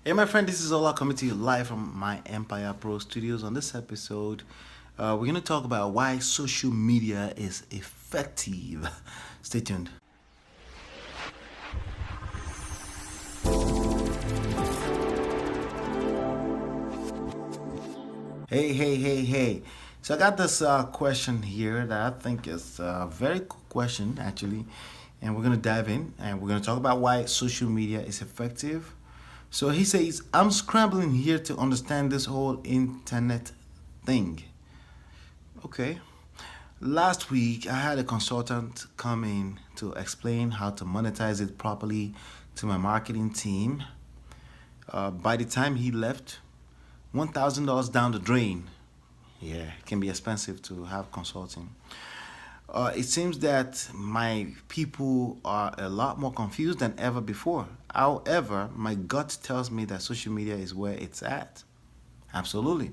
Hey, my friend, this is Ola coming to you live from my Empire Pro Studios. On this episode, we're going to talk about why social media is effective. Stay tuned. Hey. So I got this question here that I think is a very cool question, actually. And we're going to dive in and we're going to talk about why social media is effective. So he says, I'm scrambling here to understand this whole internet thing. Okay. Last week, I had a consultant come in to explain how to monetize it properly to my marketing team. By the time he left, $1,000 down the drain. Yeah, it can be expensive to have consulting. It seems that my people are a lot more confused than ever before. However, my gut tells me that social media is where it's at. Absolutely.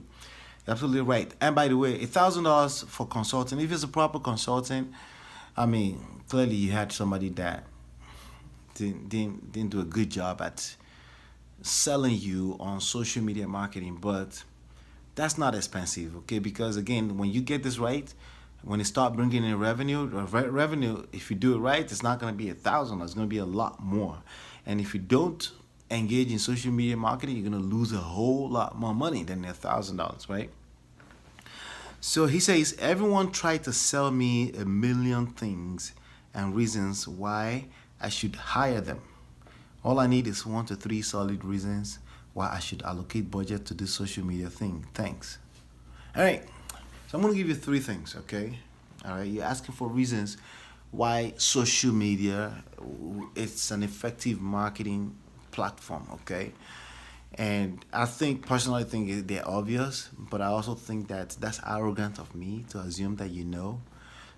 Absolutely right. And by the way, $1,000 for consulting, if it's a proper consulting, I mean, clearly you had somebody that didn't do a good job at selling you on social media marketing, but that's not expensive, okay? Because again, when you get this right, when it start bringing in revenue, if you do it right, it's not going to be 1,000. It's going to be a lot more. And if you don't engage in social media marketing, you're going to lose a whole lot more money than $1,000, right? So he says, everyone tried to sell me a million things and reasons why I should hire them. All I need is 1 to 3 solid reasons why I should allocate budget to this social media thing. Thanks. All right. So I'm going to give you 3 things, okay? All right. You're asking for reasons why social media it's an effective marketing platform, okay? And I think personally, I think they're obvious, but I also think that that's arrogant of me to assume that you know.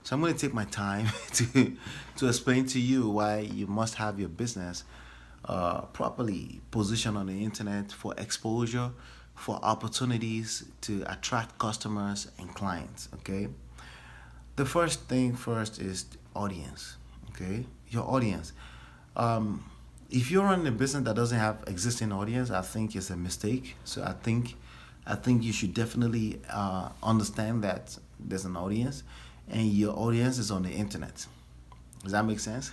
So I'm going to take my time to explain to you why you must have your business properly positioned on the internet for exposure, for opportunities to attract customers and clients. Okay. The first thing first is audience. Okay, your audience. Um, if you're running a business that doesn't have existing audience, I think it's a mistake. So I think you should definitely understand that there's an audience, and your audience is on the internet. Does that make sense?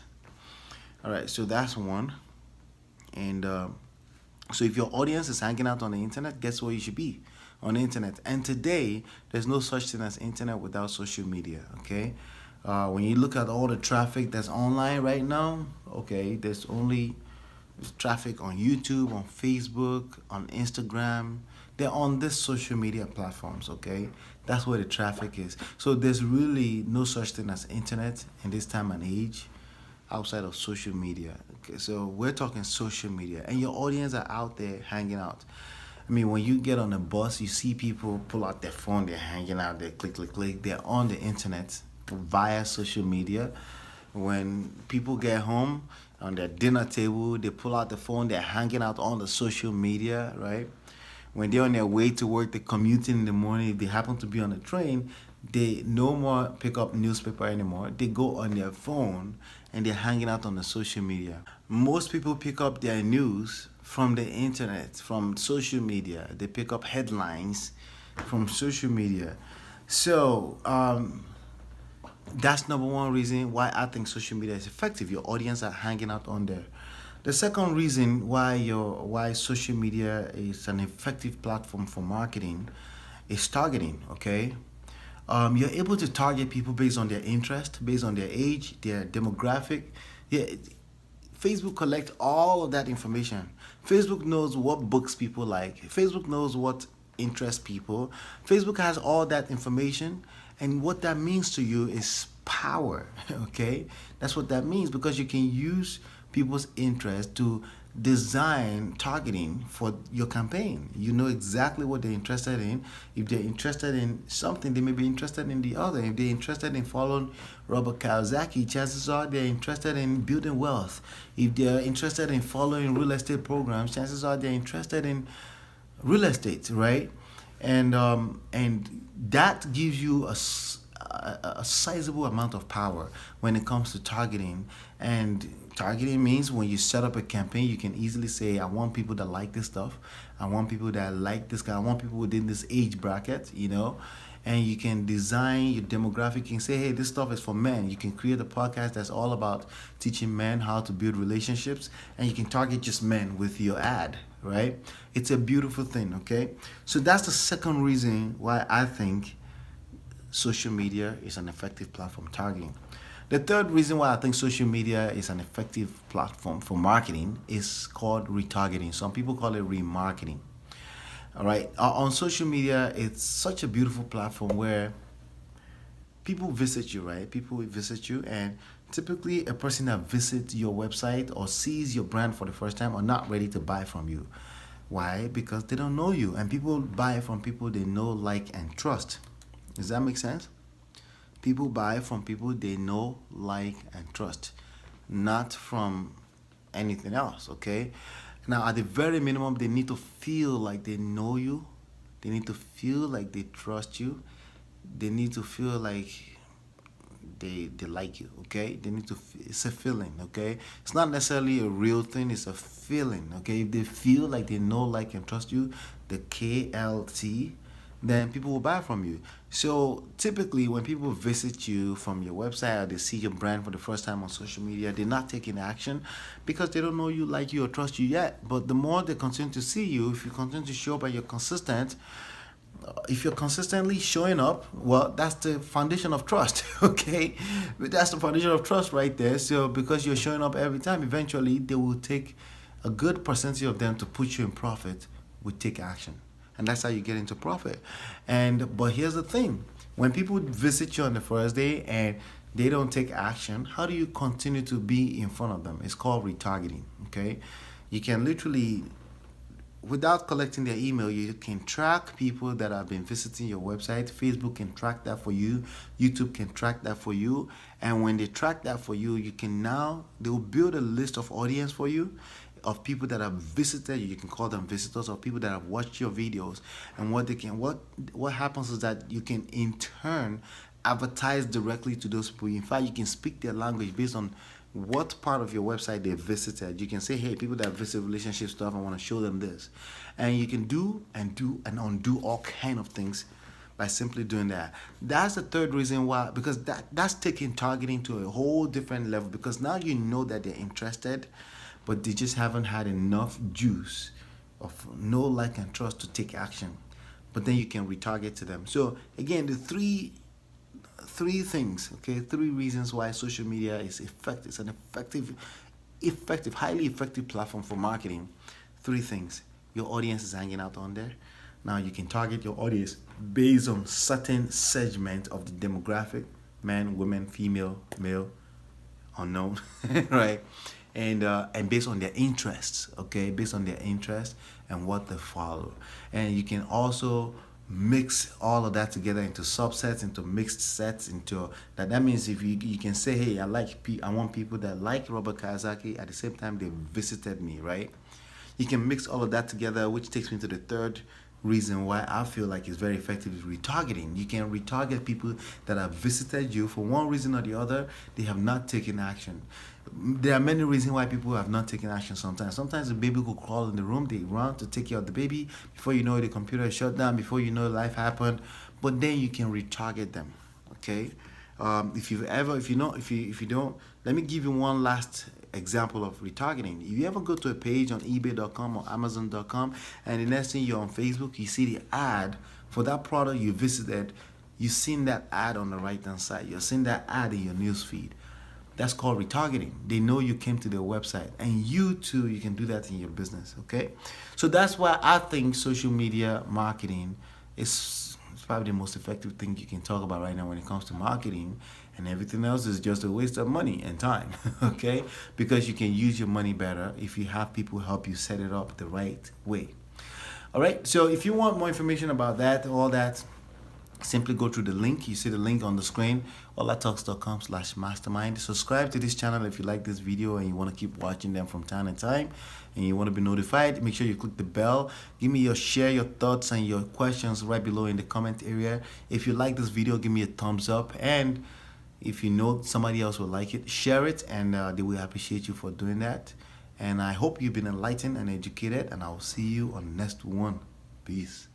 All right. So that's one. And so if your audience is hanging out on the internet, guess where you should be? On the internet. And today, there's no such thing as internet without social media, okay? When you look at all the traffic that's online right now, okay, there's only traffic on YouTube, on Facebook, on Instagram. They're on this social media platforms, okay? That's where the traffic is. So there's really no such thing as internet in this time and age outside of social media. Okay, so we're talking social media, and your audience are out there hanging out. I mean, when you get on a bus, you see people pull out their phone, they're hanging out, they click. They're on the internet via social media. When people get home on their dinner table, they pull out the phone, they're hanging out on the social media, right? When they're on their way to work, they're commuting in the morning, if they happen to be on a train, they no more pick up newspaper anymore. They go on their phone and they're hanging out on the social media. Most people pick up their news from the internet, from social media. They pick up headlines from social media. So that's number one reason why I think social media is effective. Your audience are hanging out on there. The second reason why social media is an effective platform for marketing is targeting. Okay, you're able to target people based on their interest, based on their age, their demographic. Yeah, Facebook collects all of that information. Facebook knows what books people like. Facebook knows what interests people. Facebook has all that information, and what that means to you is power. Okay, that's what that means, because you can use people's interest to design targeting for your campaign. You know exactly what they're interested in. If they're interested in something, they may be interested in the other. If they're interested in following Robert Kiyosaki, chances are they're interested in building wealth. If they're interested in following real estate programs, chances are they're interested in real estate, right? And that gives you a sizable amount of power when it comes to targeting and Targeting means when you set up a campaign, you can easily say, I want people that like this stuff. I want people that like this guy. I want people within this age bracket, And you can design your demographic. You can say, hey, this stuff is for men. You can create a podcast that's all about teaching men how to build relationships. And you can target just men with your ad, right? It's a beautiful thing, okay? So that's the second reason why I think social media is an effective platform targeting. The third reason why I think social media is an effective platform for marketing is called retargeting. Some people call it remarketing. All right. On social media, it's such a beautiful platform where people visit you, right? People will visit you, and typically a person that visits your website or sees your brand for the first time are not ready to buy from you. Why? Because they don't know you, and people buy from people they know, like, and trust. Does that make sense? People buy from people they know, like, and trust, not from anything else, okay? Now, at the very minimum, they need to feel like they know you. They need to feel like they trust you. They need to feel like they like you, okay? They need to, it's a feeling, okay? It's not necessarily a real thing, it's a feeling, okay? If they feel like they know, like, and trust you, the KLT, then people will buy from you. So typically when people visit you from your website or they see your brand for the first time on social media, they're not taking action because they don't know you, like you, or trust you yet. But the more they continue to see you, if you continue to show up and you're consistent, if you're consistently showing up, well, that's the foundation of trust, okay? That's the foundation of trust right there. So because you're showing up every time, eventually they will take a good percentage of them to put you in profit, will take action. And that's how you get into profit. But here's the thing. When people visit you on the first day and they don't take action, how do you continue to be in front of them? It's called retargeting, okay? You can literally, without collecting their email, you can track people that have been visiting your website. Facebook can track that for you. YouTube can track that for you. And when they track that for you, they'll build a list of audience for you, of people that have visited you. You can call them visitors, or people that have watched your videos. And what happens is that you can in turn advertise directly to those people. In fact, you can speak their language based on what part of your website they visited. You can say, hey, people that visit relationship stuff, I want to show them this. And you can do and undo all kind of things by simply doing that. That's the third reason why, because that's taking targeting to a whole different level, because now you know that they're interested, but they just haven't had enough juice of know, like, and trust to take action. But then you can retarget to them. So again, the three things, okay, three reasons why social media is effective. It's an effective, highly effective platform for marketing. Three things. Your audience is hanging out on there. Now you can target your audience based on certain segment of the demographic: men, women, female, male, unknown, right? And based on their interests, okay, based on their interests and what they follow. And you can also mix all of that together into subsets, into mixed sets, into that means if you can say, hey, I want people that like Robert Kiyosaki at the same time they visited me, right? You can mix all of that together, which takes me to the third reason why I feel like it's very effective is retargeting. You can retarget people that have visited you for one reason or the other. They have not taken action. There are many reasons why people have not taken action sometimes. Sometimes the baby could crawl in the room, they run to take care of the baby. Before you know it, the computer is shut down. Before you know, life happened. But then you can retarget them, okay? If you don't, let me give you one last example of retargeting. If you ever go to a page on ebay.com or amazon.com and the next thing you're on Facebook, you see the ad for that product you visited, you've seen that ad on the right hand side, you're seeing that ad in your news feed. That's called retargeting. They know you came to their website, and you too, you can do that in your business, okay? So that's why I think social media marketing is probably the most effective thing you can talk about right now when it comes to marketing, and everything else is just a waste of money and time, okay? Because you can use your money better if you have people help you set it up the right way. All right, so if you want more information about that, all that, simply go through the link. You see the link on the screen, olatalks.com/mastermind. Subscribe to this channel if you like this video and you want to keep watching them from time to time and you want to be notified. Make sure you click the bell. Give me share your thoughts and your questions right below in the comment area. If you like this video, give me a thumbs up, and If you know somebody else will like it, share it, and they will appreciate you for doing that. And I hope you've been enlightened and educated, and I will see you on the next one. Peace.